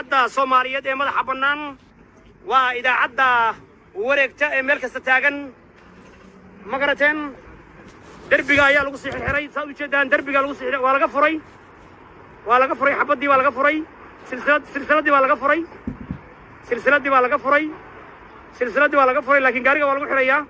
idaacadda Soomaaliyeed ee madaxa bannaan waa idaacadda wareegta ee meel kasta taagan ma garateen derbiga ayaa lagu sii xiray saad u jeedaan derbiga lagu sii waa laga furay xabadii waa laga furay silsiladii waa laga furay laakiin gaariga waa lagu xirayaa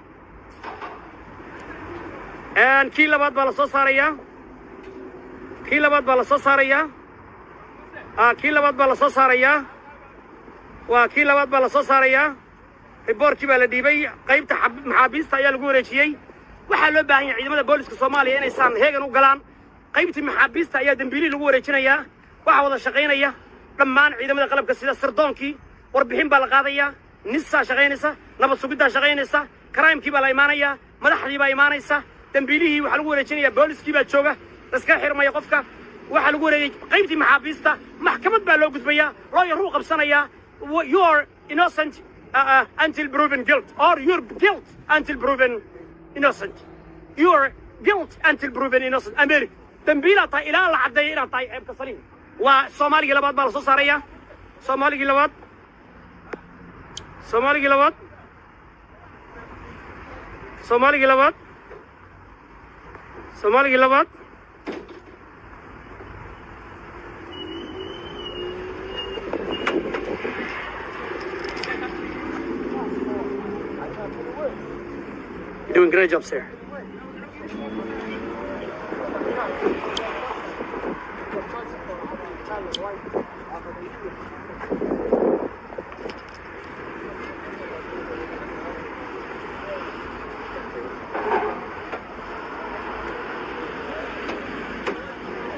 kii labaad baa la soo saarayaa riboorkii baa la dhiibay qaybta maxaabiista ayaa lagu wareejiyey waxaa loo baahan yahay ciidamada booliska Soomaaliya inay saan heegan u galaan qaybtii maxaabiista ayaa dambiili lagu wareejinayaa waxa wada shaqeynaya dhammaan ciidamada qalabka sida sardoonkii warbixin baa la qaadayaa nisa shaqeynaysa nabad sugidda shaqeynaysa crime-kii baa la imaanaya madaxdii baa imaanaysa dambiilihii waxa lagu wareejinayaa booliskii baa jooga iska xirmaya qofka waxa lagu wareeyay qaybtii maxaabiista maxkamad baa loo gudbayaa lawyer uu qabsanaya you are innocent until proven guilt or you're guilt until proven innocent you are guilt until proven innocent America dambiila ta ila la cadeeyay inaad tahay ceebka saliim waa Soomaaliga labaad baa la soo saaraya Soomaaliga labaad You're doing a great job, sir.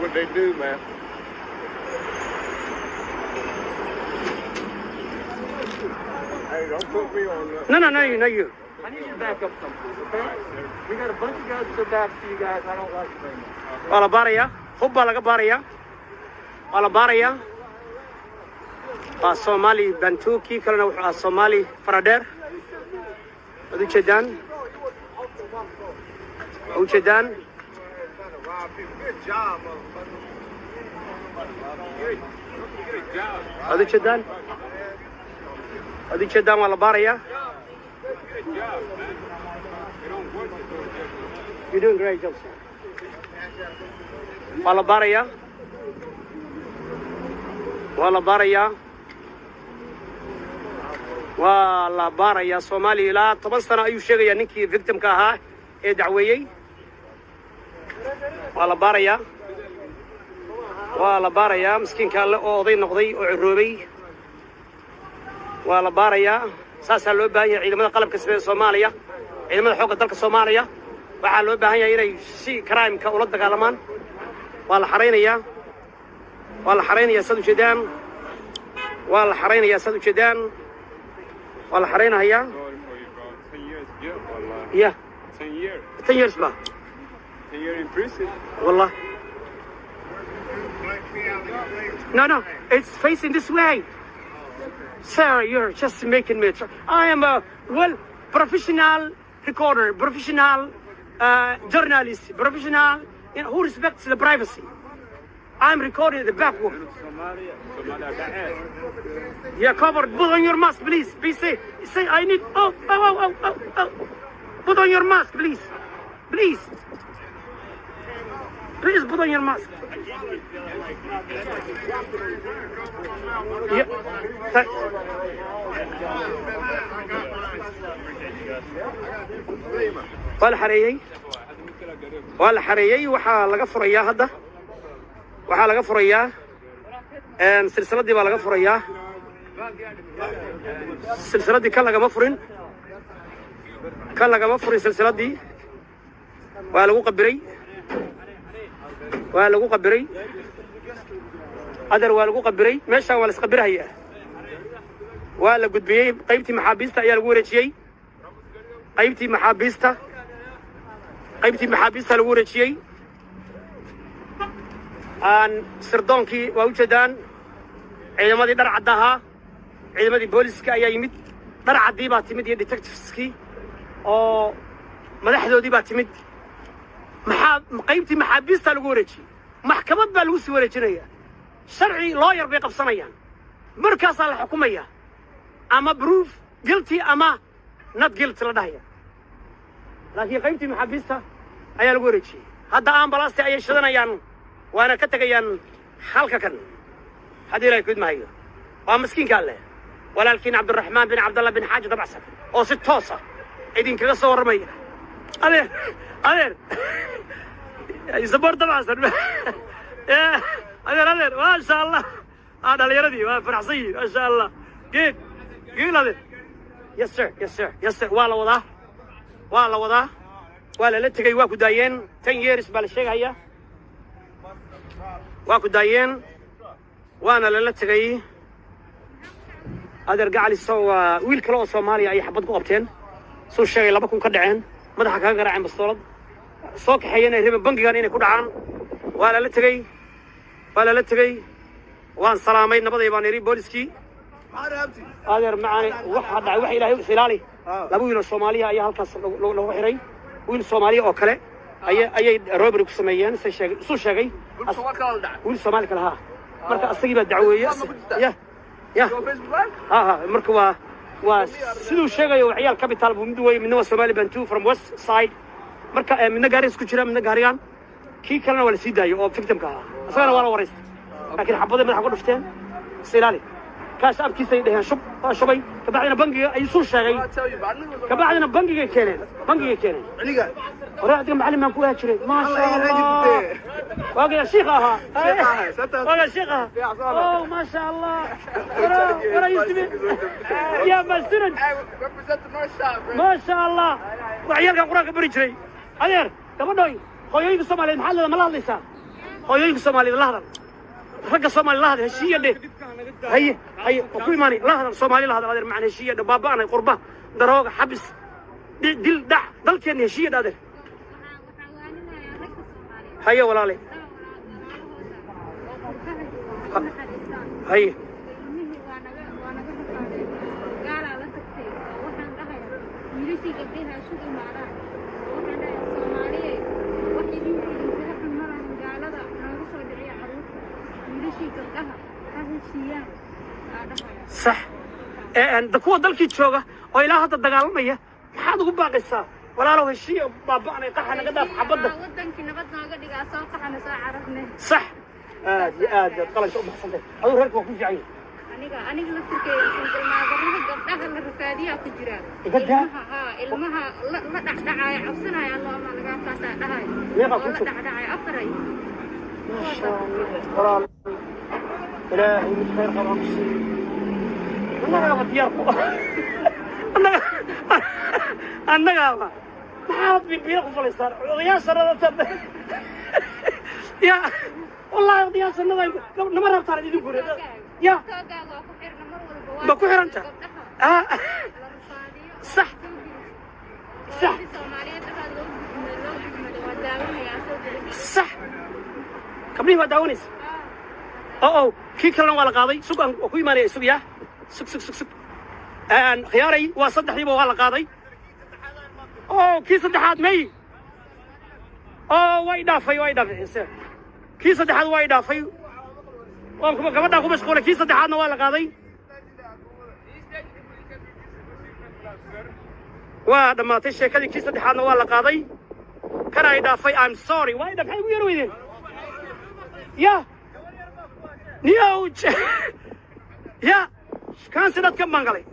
What they do, man? Hey, don't put me on that. No, you. I need you to back up some, please, okay? We got a bunch of guys to back to you guys. I don't like it very much. Waa la baarayaa hub baa laga baarayaa waa Soomaali Bantuki kalena wuxuu ahaa Soomaali Faradheer waad u jeedaan waa la baarayaa You're doing great job, sir. Waa la baarayaa Soomaali ilaa 10 sano ayuu sheegayaa ninkii victimka ahaa ee dacweeyay waa la baarayaa miskiinka alle oo oday noqday oo ciroobay waa la baarayaa saasaa loo baahan yahay ciidamada qalabka sida Soomaaliya ciidamada xoogga dalka Soomaaliya waxaa loo baahan yahay inay si crime-ka ula dagaalamaan waa la xareynayaa sad u jeedaan Yeah. 10 years ba 10 years in prison. Wallah. No, it's facing this way. Sir, you're just making me I am a professional recorder, professional journalist, professional who respects the privacy. I'm recording the back wall. Yeah, covered. Put on your mask, please. Be safe. Say, I need. Oh. Put on your mask, please. Please put on your mask. Yeah. waa la xareeyay waxaa laga furayaa silsiladii baa laga furayaa silsiladii kan lagama furin silsiladii waa lagu qabiray meeshaan waa la isqabirahayaa waa la gudbiyey qaybtii maxaabiista ayaa lagu wareejiyey qaybtii maxaabiista lagu wareejiyey sirdoonkii waa u jeedaan ciidamadii dhar cadda ahaa ciidamadii booliska ayaa yimid dhar caddii baa timid iyo detectiveskii oo madaxdoodii baa timid qaybtii maxaabiista lagu wareejiyey maxkamad baa lagu sii wareejinayaa sharci lawyer bay qabsanayaan markaasaa la xukumaya ama proof guilty ama not guilty la dhahaya laakiin qaybtii maxaabiista ayaa lagu wareejiyey hadda ambalaasta ayay shidanayaan waana ka tegayaan halka kan haddii ilaahay ku idmahayo waa miskiinka alle walaalkiin cabdiraxmaan bin cabdallah bin xaaji dabacsan oo si toosa idinkaga soo warramaya adeer isabor dabacsan adeer maasha allah dhalinyaradii waa faraxsan yihiin maasha allah geed adeer yes sir waa la wadaa waa lala tegay waa ku daayeen 10 years baa la sheegaya waa ku daayeen waana lala tegay adeer gacali soo wiil kale oo Soomaaliya ay xabad ku qabteen soo sheegay 2 kun ka dhaceen madaxa kaga garaaceen bastoolad soo kaxeeyeen ay rabeen bangigan inay ku dhacaan waa lala tegay waan salaamay nabaday baan iri booliskii adeer macaani waxa dhacay wax ilaahay u xilaali laba wiil oo Soomaaliya ayaa halkaas lagu xiray wiil Soomaaliya oo kale ayay robbery ku sameeyeen soo sheegay wiil Soomaali kale ha marka asagii baa dacweeyay marka waa sidoo sheegayo ciyaal capital buu mid weey midna Soomaali bantu from west side marka midna gaari isku jira midna gaarigan kii kalena waa la sii daayo oo victimka ah asagana waa la wareystay laakiin xabada madaxa ku dhufteen silaali kaas abkiisa ay dhaheen shubay kabacdina bangiga ay soo sheegay kabacdina bangiga keeneen aniga waraadiga macallin baan ku haajiray ma sha Allah waaga sheekh aha oh ma sha Allah wara yusbi ya masjid ma sha Allah waxyaalka quraanka bari jiray adeer gabadhoy hooyooyinka Soomaaliyeed maxaa la hadlaysaa hooyooyinka Soomaaliyeed la hadal ragga Soomaaliyeed la hadal heshiiye هي وكل ماني لا هذا الصومالي لا هذا معنى هشية بابا أنا قربة دروغ حبس دل دع دل كان هشية هذا هيا ولا لي هيا صح دكوا دلكي جوجا oo ilaa hadda dagaalamaya maxaad ugu baaqaysaa walaalow heshiiyo baaba'nay qaxana gadaaf xabada wadankii nabad nooga dhigaa soo qaxana soo carafnay صح aad qalasho u baxsantay aduu reerku ku fiican aniga la tirkeeyo singalmaadarada gabdhaha la rafaadiyaa ku jira ilmaha la dhacdhacay cabsanaya Allah ma laga qaataa dhahay la dhacdhacay afaray ما شاء الله إلهي من خير قرامسي أنا قاعد يرقو أنا قاعد ما حاط بيرقو فلسطين يا سرادة يا والله يا سرادة نمر بتاع دي دكتور يا بكوحر أنت صح صح كملي ما داونيس أو كي كلام ولا قاضي سوق أكوي ماني سوق يا سوق خياري وصدق حبيبه ولا قاضي كي صدحات مي وايد دافي كي صدحات وايد دافي كم دا كم مشغولة كي صدحات ولا قاضي وما تشي كذي كي صدحات ولا قاضي كان وايد دافي I'm sorry وايد دافي وير ويدين يا نيوج يا كان سنة كم منقلي